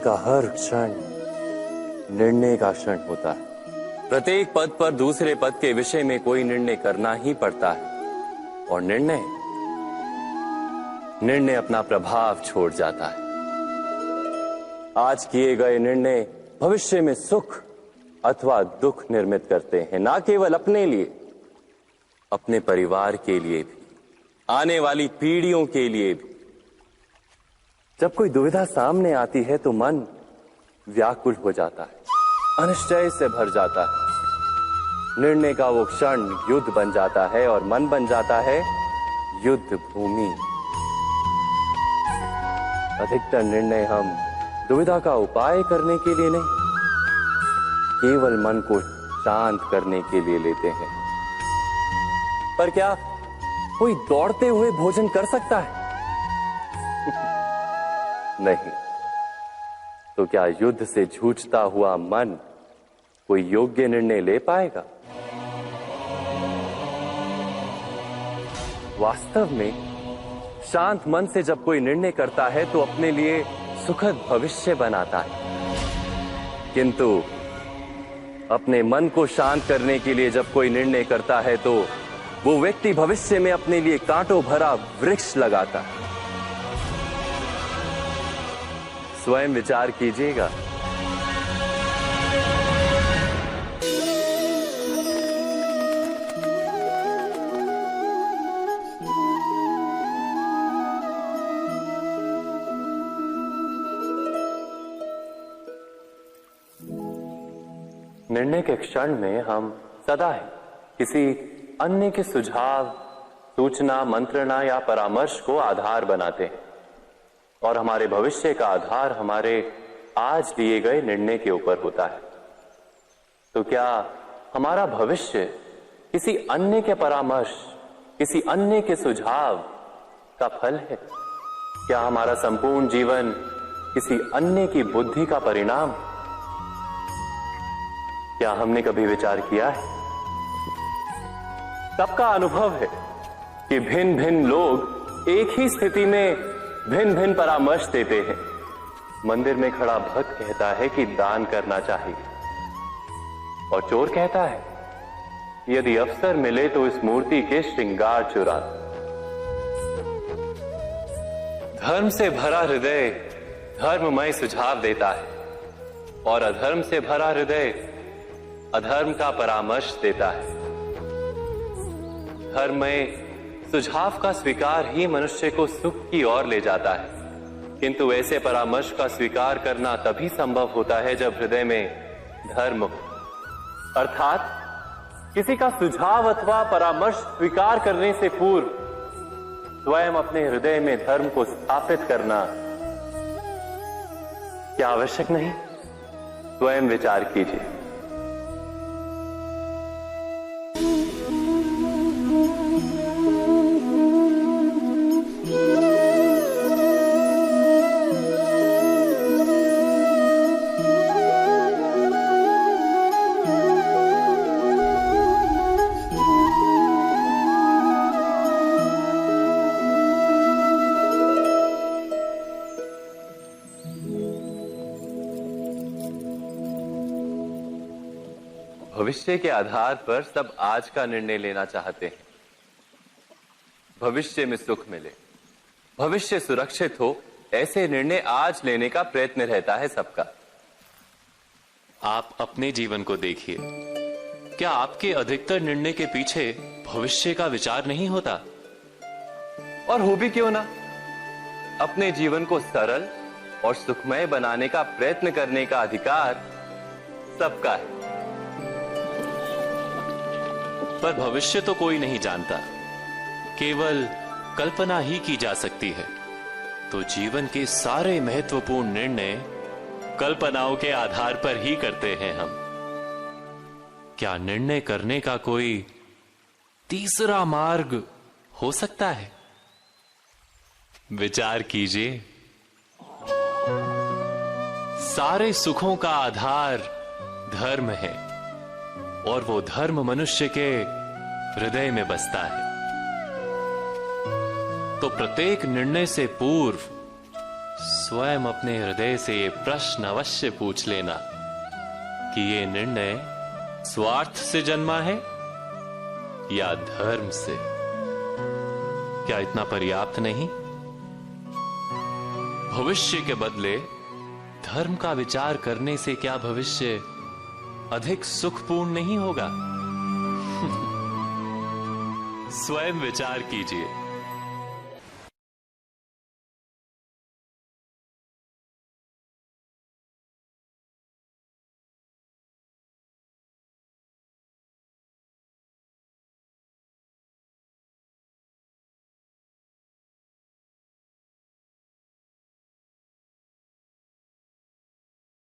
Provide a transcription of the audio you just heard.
का हर क्षण निर्णय का क्षण होता है। प्रत्येक पद पर दूसरे पद के विषय में कोई निर्णय करना ही पड़ता है और निर्णय अपना प्रभाव छोड़ जाता है। आज किए गए निर्णय भविष्य में सुख अथवा दुख निर्मित करते हैं, ना केवल अपने लिए, अपने परिवार के लिए भी, आने वाली पीढ़ियों के लिए भी। जब कोई दुविधा सामने आती है तो मन व्याकुल हो जाता है, अनिश्चय से भर जाता है। निर्णय का वो क्षण युद्ध बन जाता है और मन बन जाता है युद्ध भूमि। अधिकतर निर्णय हम दुविधा का उपाय करने के लिए नहीं, केवल मन को शांत करने के लिए लेते हैं। पर क्या कोई दौड़ते हुए भोजन कर सकता है? नहीं। तो क्या युद्ध से जूझता हुआ मन कोई योग्य निर्णय ले पाएगा? वास्तव में शांत मन से जब कोई निर्णय करता है तो अपने लिए सुखद भविष्य बनाता है, किंतु अपने मन को शांत करने के लिए जब कोई निर्णय करता है तो वो व्यक्ति भविष्य में अपने लिए कांटों भरा वृक्ष लगाता है। स्वयं विचार कीजिएगा। निर्णय के क्षण में हम सदा ही किसी अन्य के सुझाव, सूचना, मंत्रणा या परामर्श को आधार बनाते हैं और हमारे भविष्य का आधार हमारे आज लिए गए निर्णय के ऊपर होता है। तो क्या हमारा भविष्य किसी अन्य के परामर्श, किसी अन्य के सुझाव का फल है? क्या हमारा संपूर्ण जीवन किसी अन्य की बुद्धि का परिणाम? क्या हमने कभी विचार किया है? सबका अनुभव है कि भिन्न भिन्न लोग एक ही स्थिति में भिन्न भिन्न परामर्श देते हैं। मंदिर में खड़ा भक्त कहता है कि दान करना चाहिए और चोर कहता है यदि अवसर मिले तो इस मूर्ति के श्रृंगार चुरा। धर्म से भरा हृदय धर्ममय सुझाव देता है और अधर्म से भरा हृदय अधर्म का परामर्श देता है। धर्ममय सुझाव का स्वीकार ही मनुष्य को सुख की ओर ले जाता है, किंतु ऐसे परामर्श का स्वीकार करना तभी संभव होता है जब हृदय में धर्म हो। अर्थात किसी का सुझाव अथवा परामर्श स्वीकार करने से पूर्व स्वयं अपने हृदय में धर्म को स्थापित करना क्या आवश्यक नहीं? स्वयं विचार कीजिए। भविष्य के आधार पर सब आज का निर्णय लेना चाहते हैं। भविष्य में सुख मिले, भविष्य सुरक्षित हो, ऐसे निर्णय आज लेने का प्रयत्न रहता है सबका। आप अपने जीवन को देखिए, क्या आपके अधिकतर निर्णय के पीछे भविष्य का विचार नहीं होता? और हो भी क्यों ना। अपने जीवन को सरल और सुखमय बनाने का प्रयत्न करने का अधिकार सबका है। पर भविष्य तो कोई नहीं जानता, केवल कल्पना ही की जा सकती है। तो जीवन के सारे महत्वपूर्ण निर्णय कल्पनाओं के आधार पर ही करते हैं हम। क्या निर्णय करने का कोई तीसरा मार्ग हो सकता है? विचार कीजिए। सारे सुखों का आधार धर्म है और वो धर्म मनुष्य के हृदय में बसता है। तो प्रत्येक निर्णय से पूर्व स्वयं अपने हृदय से ये प्रश्न अवश्य पूछ लेना कि ये निर्णय स्वार्थ से जन्मा है या धर्म से। क्या इतना पर्याप्त नहीं? भविष्य के बदले धर्म का विचार करने से क्या भविष्य अधिक सुखपूर्ण नहीं होगा? स्वयं विचार कीजिए।